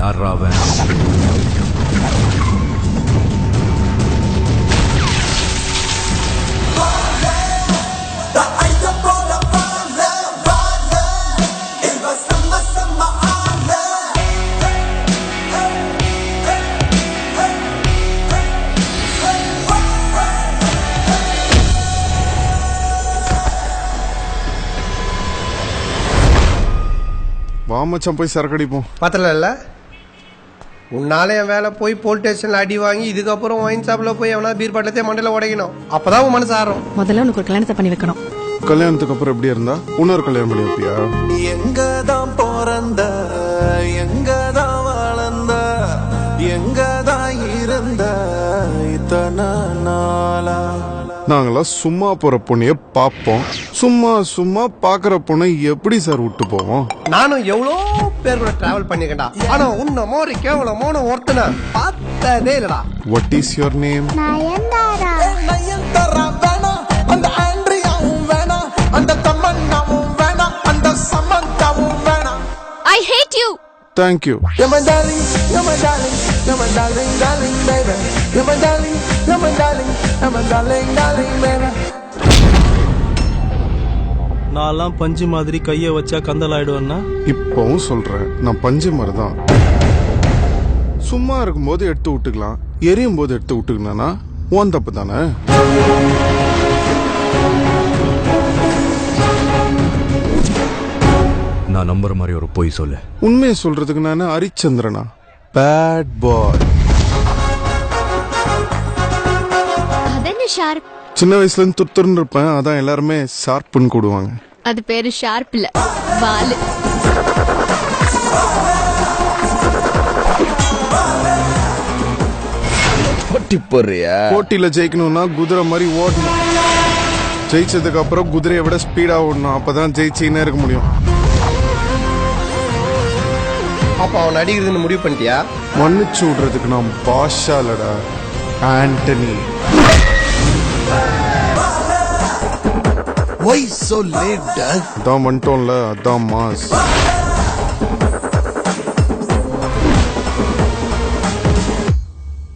யாரா அவன்? வாமச்சான் போய் சரக்கடிப்போம். பத்தல உன்னால என் வேலை போய் போலீஸ் ஸ்டேஷன்ல அடி வாங்கி இதுக்கப்புறம் ஒயின் ஷாப்ல போய் எவனா பீர் பாட்டத்தை மண்டையில உடைக்கணும். அப்பதான் உன் மனசு ஆறும். முதல்ல உனக்கு ஒரு கல்யாணத்தை பண்ணி வைக்கணும். கல்யாணத்துக்கு அப்புறம் எப்படி இருந்தா இன்னொரு கல்யாணம் பண்ணி வைப்பியா? எங்கதான் பிறந்த எங்கதான் வளர்ந்த எங்கதான் இருந்த இத்தனை நாளா? நாங்களாம் சும்மா போற பொண்ணைய பாப்போம். சும்மா சும்மா பாக்குற பொண்ணை எப்படி சார் விட்டு போவோம்? நானும் எவ்வளோ பேர் கூட டிராவல் பண்ணிருக்கேன்டா. ஆனா உன்ன மாதிரி கேவலமான ஒருத்தனை பார்த்ததே இல்லடா. What is your name? Nayanthara வேணாம், அந்த ஆண்ட்ரியாவும் வேணாம், அந்த தமன்னாவும் வேணாம், அந்த சமந்தாவும் வேணாம். I hate you. Thank you. You're my darling, you're my darling, you're my darling, darling baby. You're my darling, you're my darling, you're my darling, darling baby. நான்லாம் பஞ்சு மாதிரி கைய வச்சா கந்தல் ஆயிடுவேன்னா? இப்பவும் சொல்றேன், நான் பஞ்சு மாதிரிதான். சும்மா இருக்கும்போது எடுத்து விட்டுக்கலாம், எரியும் போது எடுத்து விட்டுக்கணும்னா உன் தப்பு தானே? நான் நம்புற மாதிரி ஒரு பொய் சொல்லு. உண்மையை சொல்றதுக்கு நானு ஹரிச்சந்திரனா? Bad boy. அதென்ன ஷார்ப்? சின்ன வயசுல இருந்து துருத்துன்னு இருப்பேன், அதான் எல்லாருமே ஷார்ப்னு கூடுவாங்க. அது பேரு ஷார்ப் இல்ல, வாலு. போட்டியில ஜெயிக்கணும்னா குதிரை மாதிரி ஓடணும். ஜெயிச்சதுக்கு அப்புறம் குதிரையை விட ஸ்பீடா ஓடணும், அப்பதான் ஜெயிச்சுன்னே இருக்க முடியும். அப்ப அவன் அடிக்கிறதுன்னு முடிவு பண்ணிட்டியா? மன்னிச்சு விடுறதுக்கு நான் பாஷா இல்லடா, Antony. Why so late, Dad? அதான் வந்துட்டோம்ல, அதான் மாஸ்.